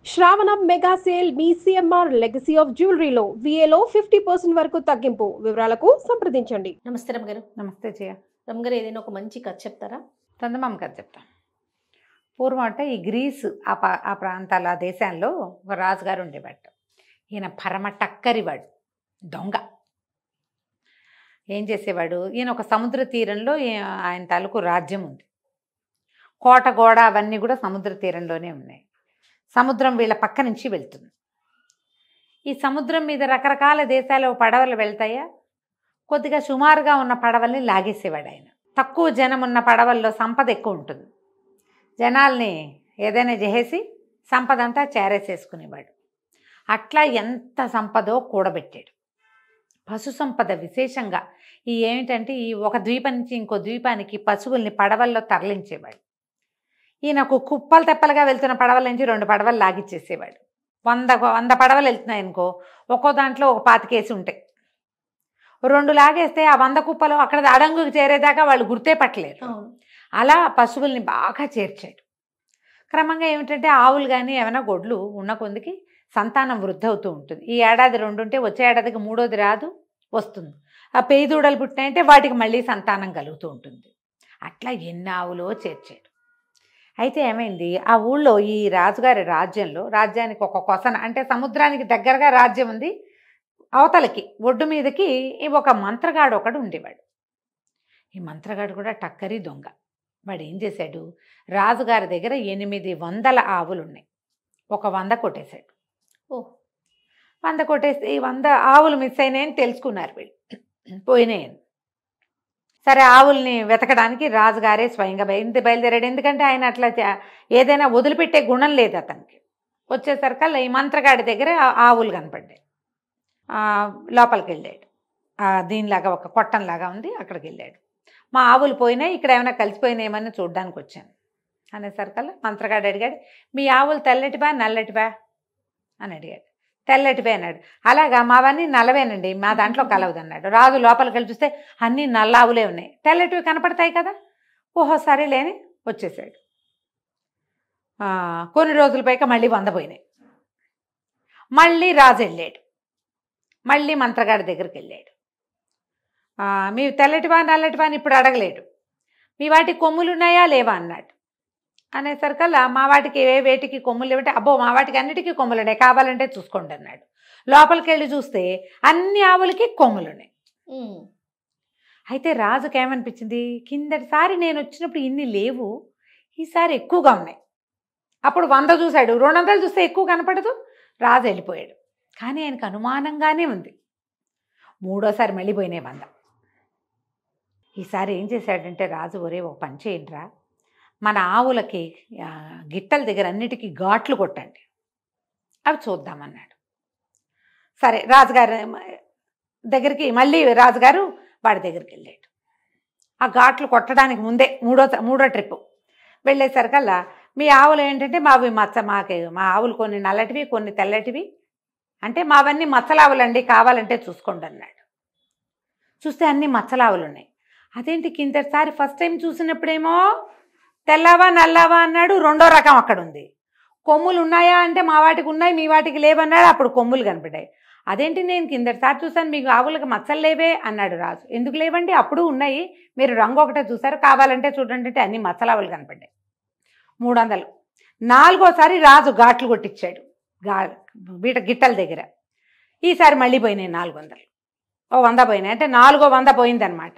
శ్రావణం mega sale మీ CMR legacy of జ్యువెలరీలో విఏలో 50% వరకు తగ్గింపు. వివరాలకు సంప్రదించండి. నమస్తే రమ్మగారు. నమస్తే జయ. రమ్మగారు, ఏదైనా ఒక మంచి కథ చెప్తారా? చందమామ కథ చెప్తాం. పూర్వం అంటే ఈ గ్రీస్ ఆ ప్రాంతాల ఆ దేశాల్లో ఒక రాజుగారు ఉండేవాడు. ఈయన పరమ టక్కరివాడు, దొంగ. ఏం చేసేవాడు, ఈయన ఒక సముద్ర తీరంలో ఆయన తాలూకు రాజ్యం ఉంది. కోట గోడ అవన్నీ కూడా సముద్ర తీరంలోనే ఉన్నాయి. సముద్రం వీళ్ళ పక్క నుంచి వెళ్తుంది. ఈ సముద్రం మీద రకరకాల దేశాల పడవలు వెళ్తాయా, కొద్దిగా సుమారుగా ఉన్న పడవల్ని లాగేసేవాడు ఆయన. తక్కువ జనం ఉన్న పడవల్లో సంపద ఎక్కువ ఉంటుంది. జనాల్ని ఏదైనా చేసి సంపద అంతా చేరేసేసుకునేవాడు. అట్లా ఎంత సంపదో కూడబెట్టాడు. పశు సంపద విశేషంగా ఏమిటంటే ఈ ఒక ద్వీపం నుంచి ఇంకో ద్వీపానికి పశువుల్ని పడవల్లో తరలించేవాడు. ఈయనకు కుప్పలు తెప్పలుగా వెళ్తున్న పడవల నుంచి 2 పడవలు లాగిచ్చేసేవాడు. 100 పడవలు వెళ్తున్నాయి అనుకో, ఒక్కో దాంట్లో ఒక 25 ఉంటాయి. 2 లాగేస్తే ఆ 100 కుప్పలు అక్కడ అడంగుకి చేరేదాకా వాళ్ళు గుర్తే పట్టలేరు. అలా పశువుల్ని బాగా చేర్చాడు. క్రమంగా ఏమిటంటే ఆవులు కానీ ఏమైనా గొడ్లు ఉన్న కొందికి సంతానం వృద్ధి అవుతూ ఉంటుంది. ఈ ఏడాది 2 ఉంటే వచ్చే ఏడాదికి 3వది రాదు, వస్తుంది. ఆ పేయి దూడలు పుట్టినాయంటే వాటికి మళ్ళీ సంతానం కలుగుతూ ఉంటుంది. అట్లా ఎన్ని ఆవులో చేర్చాడు. అయితే ఏమైంది, ఆ ఊళ్ళో ఈ రాజుగారి రాజ్యానికి ఒక కొసన అంటే సముద్రానికి దగ్గరగా రాజ్యం ఉంది. అవతలకి ఒడ్డు మీదకి ఒక మంత్రగాడు ఒకడు ఉండేవాడు. ఈ మంత్రగాడు కూడా టక్కరి దొంగ. వాడు ఏం చేశాడు, రాజుగారి దగ్గర 800 ఆవులు ఉన్నాయి. ఒక 100 కొట్టేశాడు. 100 కొట్టేస్తే ఈ 100 ఆవులు మిస్ అయినాయని తెలుసుకున్నారు వీళ్ళు, పోయినాయని. సరే, ఆవుల్ని వెతకడానికి రాజుగారే స్వయంగా బయలుదేరాడు. ఎందుకంటే ఆయన అట్లా ఏదైనా వదిలిపెట్టే గుణం లేదు అతనికి. వచ్చేసరికల్లా ఈ మంత్రగాడి దగ్గర ఆవులు కనపడ్డాయి. లోపలికి వెళ్ళాడు. దీనిలాగా ఒక కొట్టంలాగా ఉంది, అక్కడికి వెళ్ళాడు. మా ఆవులు పోయినాయి, ఇక్కడ ఏమైనా కలిసిపోయినాయేమని చూడడానికి వచ్చాను అనేసరికల్లా మంత్రగాడు అడిగాడు, మీ ఆవులు తెల్లటివా నల్లటివా అని అడిగాడు. తెల్లటివే అన్నాడు. అలాగా, మావన్నీ నల్లవేనండి, మా దాంట్లో కలవదు అన్నాడు. రాజు లోపలికి వెళ్ళి చూస్తే అన్నీ నల్ల ఆవులే ఉన్నాయి, తెల్లటివి కనపడతాయి కదా. ఓహో సరేలేని వచ్చేసాడు. కొన్ని రోజుల పైగా మళ్ళీ 100 పోయినాయి. మళ్ళీ రాజు వెళ్ళాడు. మళ్ళీ మంత్రగాడి దగ్గరికి వెళ్ళాడు. మీ తెల్లటివా నల్లటివా అని ఇప్పుడు అడగలేడు. మీ వాటికి కొమ్ములు ఉన్నాయా లేవా అన్నాడు. అనేసరికల్లా మా వాటికి వేటికి కొమ్ములు లేవంటే, అబ్బో మా వాటికి అన్నిటికీ కొమ్ములు ఉన్నాయి, కావాలంటే చూసుకోండి అన్నాడు. లోపలికి వెళ్ళి చూస్తే అన్ని ఆవులకి కొమ్ములు ఉన్నాయి. అయితే రాజుకి ఏమనిపించింది, కిందటిసారి నేను వచ్చినప్పుడు ఇన్ని లేవు, ఈసారి ఎక్కువగా ఉన్నాయి. అప్పుడు 100 చూశాడు, 200 చూస్తే ఎక్కువ కనపడదు. రాజు వెళ్ళిపోయాడు. కానీ ఆయనకు అనుమానంగానే ఉంది. 3వసారి మళ్ళీ పోయినాయి 100. ఈసారి ఏం చేశాడంటే రాజు, ఒరే ఒక పని చేయండిరా, మన ఆవులకి గిట్టల దగ్గర అన్నిటికీ ఘాట్లు కొట్టండి, అవి చూద్దామన్నాడు. సరే, రాజుగారు దగ్గరికి మళ్ళీ రాజుగారు వాడి దగ్గరికి వెళ్ళాడు. ఆ ఘాట్లు కొట్టడానికి ముందే మూడో ట్రిప్పు వెళ్ళేసరికల్లా, మీ ఆవులు ఏంటంటే మావి మా ఆవులు కొన్ని నల్లటివి కొన్ని తెల్లటివి, అంటే మావన్నీ మచ్చలావులండి, కావాలంటే చూసుకోండి అన్నాడు. చూస్తే అన్నీ మచ్చలావులు ఉన్నాయి. అదేంటి, కిందటిసారి ఫస్ట్ టైం చూసినప్పుడేమో తెల్లవా నల్లవా అన్నాడు, 2వ రకం అక్కడ ఉంది. కొమ్ములు ఉన్నాయా అంటే మా వాటికి ఉన్నాయి, మీ వాటికి లేవన్నాడు, అప్పుడు కొమ్ములు కనపడ్డాయి. అదేంటి, నేను కిందటిసారి చూసాను, మీకు ఆవులకు మచ్చలు లేవే అన్నాడు రాజు. ఎందుకు లేవండి, అప్పుడు ఉన్నాయి, మీరు రంగు ఒకటే చూసారు, కావాలంటే చూడండి అంటే అన్ని మచ్చలావులు కనపడ్డాయి. 300. 4వసారి రాజు ఘాట్లు కొట్టించాడు గిట్టల దగ్గర. ఈసారి మళ్ళీ పోయినాయి 400. 100 పోయినాయి, అంటే 4వ 100 పోయిందనమాట.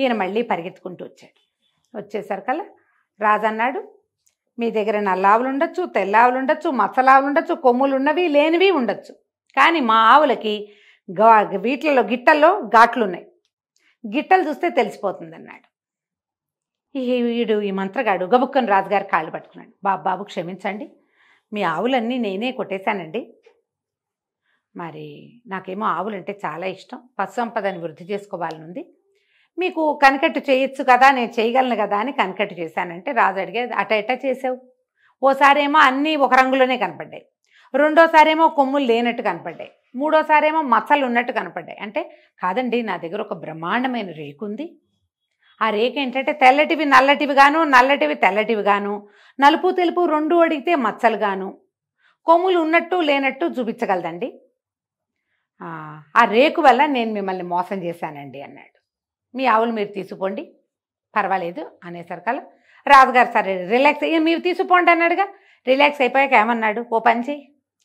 ఈయన మళ్ళీ పరిగెత్తుకుంటూ వచ్చాడు. వచ్చేసరికల్లా రాజు అన్నాడు, మీ దగ్గర నల్ల ఆవులు ఉండొచ్చు, తెల్ల ఆవులు ఉండొచ్చు, మచ్చలావులు ఉండొచ్చు, కొమ్ములు ఉన్నవి లేనివి ఉండొచ్చు, కానీ మా ఆవులకి వీటిల్లో గిట్టల్లో ఘాట్లు ఉన్నాయి, గిట్టలు చూస్తే తెలిసిపోతుంది అన్నాడు. ఈ మంత్రగాడు గబుక్కని రాజుగారి కాళ్ళు పట్టుకున్నాడు. బాబు క్షమించండి, మీ ఆవులన్నీ నేనే కొట్టేశానండి. మరి నాకేమో ఆవులంటే చాలా ఇష్టం, పశు సంపదని వృద్ధి చేసుకోవాలనుంది, మీకు కనికట్టు చేయొచ్చు కదా, నేను చేయగలను కదా అని కనికట్టు చేశానంటే రాజు అడిగేది, అట చేసావు? ఓసారేమో అన్నీ ఒక రంగులోనే కనపడ్డాయి, 2వసారేమో కొమ్ములు లేనట్టు కనపడ్డాయి, 3వసారేమో మచ్చలు ఉన్నట్టు కనపడ్డాయి. అంటే కాదండి, నా దగ్గర ఒక బ్రహ్మాండమైన రేకు ఉంది, ఆ రేఖ ఏంటంటే తెల్లటివి నల్లటివి గాను, నల్లటివి తెల్లటివి గాను, నలుపు తెలుపు 2 అడిగితే మచ్చలు గాను, కొమ్ములు ఉన్నట్టు లేనట్టు చూపించగలదండి. ఆ రేకు వల్ల నేను మిమ్మల్ని మోసం చేశానండి అన్నాడు. మీ ఆవులు మీరు తీసుకుపోండి, పర్వాలేదు అనేసరికల్లా రాజుగారు సరే రిలాక్స్ అయ్యి మీరు తీసుకుపోండి అన్నాడుగా. రిలాక్స్ అయిపోయాక ఏమన్నాడు, ఓ పని చెయ్యి,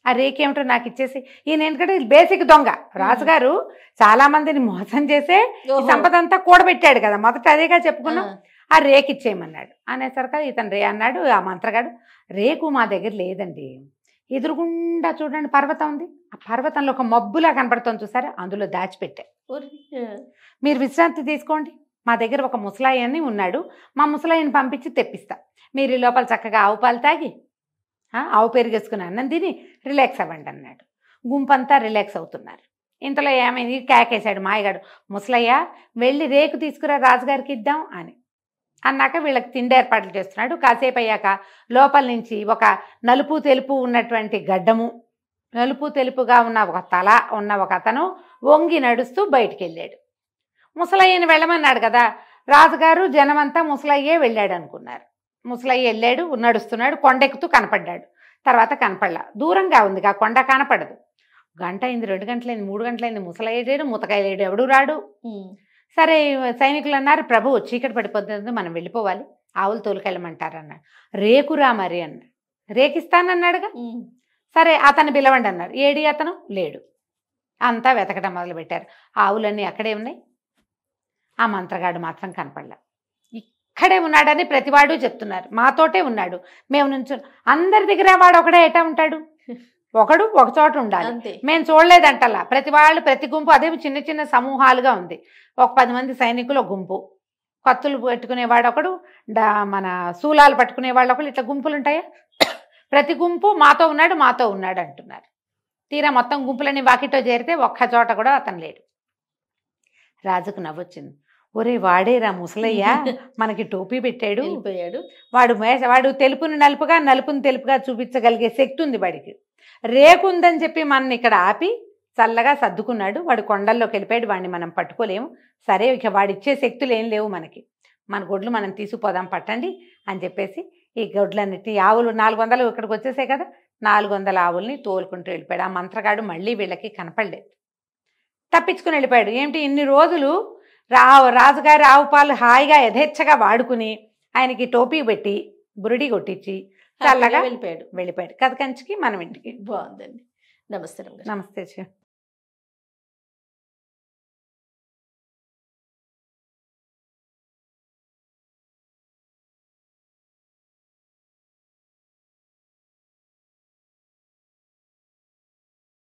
ఆ రేకు ఏమిటో నాకు ఇచ్చేసి. ఈయన ఎందుకంటే బేసిక్ దొంగ రాజుగారు, చాలా మందిని మోసం చేసే ఈ సంపద అంతా కూడబెట్టాడు కదా, మొదట అదేగా చెప్పుకున్నాం. ఆ రేకు ఇచ్చేయమన్నాడు. అనేసరికి ఇతను అన్నాడు ఆ మంత్రగాడు, రేకు మా దగ్గర లేదండి, ఎదురుగుండా చూడండి పర్వతం ఉంది, ఆ పర్వతంలో ఒక మబ్బులా కనపడుతుంది చూసారా, అందులో దాచిపెట్టా, మీరు విశ్రాంతి తీసుకోండి, మా దగ్గర ఒక ముసలాయన్ని ఉన్నాడు, మా ముసలాయన్ని పంపించి తెప్పిస్తా, మీరు ఈ లోపల చక్కగా ఆవు పాలు తాగి ఆవు పెరిగేసుకుని అన్నం తిని రిలాక్స్ అవ్వండి అన్నాడు. గుంపంతా రిలాక్స్ అవుతున్నారు. ఇంతలో ఏమైంది, కేకేశాడు మాయగాడు, ముసలయ్య వెళ్ళి రేకు తీసుకురా రాజుగారికి ఇద్దాం అని అన్నాక వీళ్ళకి తిండి ఏర్పాట్లు చేస్తున్నాడు. కాసేపు అయ్యాక లోపల నుంచి ఒక నలుపు తెలుపు ఉన్నటువంటి గడ్డము, నలుపు తెలుపుగా ఉన్న ఒక తల ఉన్న ఒక అతను వంగి నడుస్తూ బయటికి వెళ్ళాడు. ముసలయ్యని వెళ్ళమన్నాడు కదా రాజుగారు, జనమంతా ముసలయ్యే వెళ్ళాడు అనుకున్నారు. ముసలయ్య వెళ్ళాడు, నడుస్తున్నాడు, కొండెక్కుతూ కనపడ్డాడు. తర్వాత కనపడలా, దూరంగా ఉంది, ఆ కొండ కనపడదు. గంట అయింది, 2 గంటలైంది, 3 గంటలైంది, ముసలయ్య లేడు, ముతకాయ లేడు, ఎవడు రాడు. సరే సైనికులు అన్నారు, ప్రభు చీకటి పడిపోతుంది, మనం వెళ్ళిపోవాలి, ఆవులు తోలుకెళ్ళమంటారు అన్నాడు. రేకురా మరి అన్నాడు. రేకిస్తానన్నాడుగా. సరే అతను పిలవండి అన్నారు. ఏడి అతను లేడు. అంతా వెతకడం మొదలుపెట్టారు. ఆవులన్నీ అక్కడే ఉన్నాయి, ఆ మంత్రగాడు మాత్రం కనపడలా. ఇక్కడే ఉన్నాడని ప్రతివాడు చెప్తున్నారు, మాతోటే ఉన్నాడు, మేము నుంచి అందరి దగ్గర వాడు ఒకడే ఎటా ఉంటాడు, ఒకడు ఒక చోట ఉండాలి, మేము చూడలేదంటలా. ప్రతి వాళ్ళు ప్రతి గుంపు అదే చిన్న చిన్న సమూహాలుగా ఉంది. ఒక 10 మంది సైనికులు ఒక గుంపు, కత్తులు పెట్టుకునేవాడు ఒకడు, మన శూలాలు పట్టుకునేవాళ్ళు ఒకళ్ళు, ఇట్లా గుంపులు ఉంటాయా, ప్రతి గుంపు మాతో ఉన్నాడు అంటున్నారు. తీరా మొత్తం గుంపులని వాకిటో చేరితే ఒక్క చోట కూడా అతను లేడు. రాజుకు నవ్వొచ్చింది. ఒరే వాడేరా ముసలయ్య, మనకి టోపీ పెట్టాడు, వాడు తెలుపుని నలుపుగా నలుపుని తెలుపుగా చూపించగలిగే శక్తి ఉంది వాడికి, రేకుందని చెప్పి మన ఇక్కడ ఆపి చల్లగా సర్దుకున్నాడు. వాడు కొండల్లోకి వెళ్ళిపోయాడు, వాడిని మనం పట్టుకోలేము. సరే ఇక వాడిచ్చే శక్తులు ఏం లేవు మనకి, మన గొడ్లు మనం తీసుకుపోదాం పట్టండి అని చెప్పేసి ఈ గొడ్లన్నిటి ఆవులు 400 ఇక్కడికి వచ్చేసాయి కదా, 400 ఆవుల్ని తోలుకుంటూ వెళ్ళిపోయాడు. ఆ మంత్రగాడు మళ్ళీ వీళ్ళకి కనపడలేదు, తప్పించుకుని వెళ్ళిపోయాడు. ఏమిటి ఇన్ని రోజులు రాజుగారి ఆవు పాలు హాయిగా యథేచ్ఛగా వాడుకుని ఆయనకి టోపీ పెట్టి బురుడి కొట్టించి చల్లగా వెళ్ళిపోయాడు. కథ కంచికి మనం ఇంటికి. బాగుందండి. నమస్తే. నమస్తే.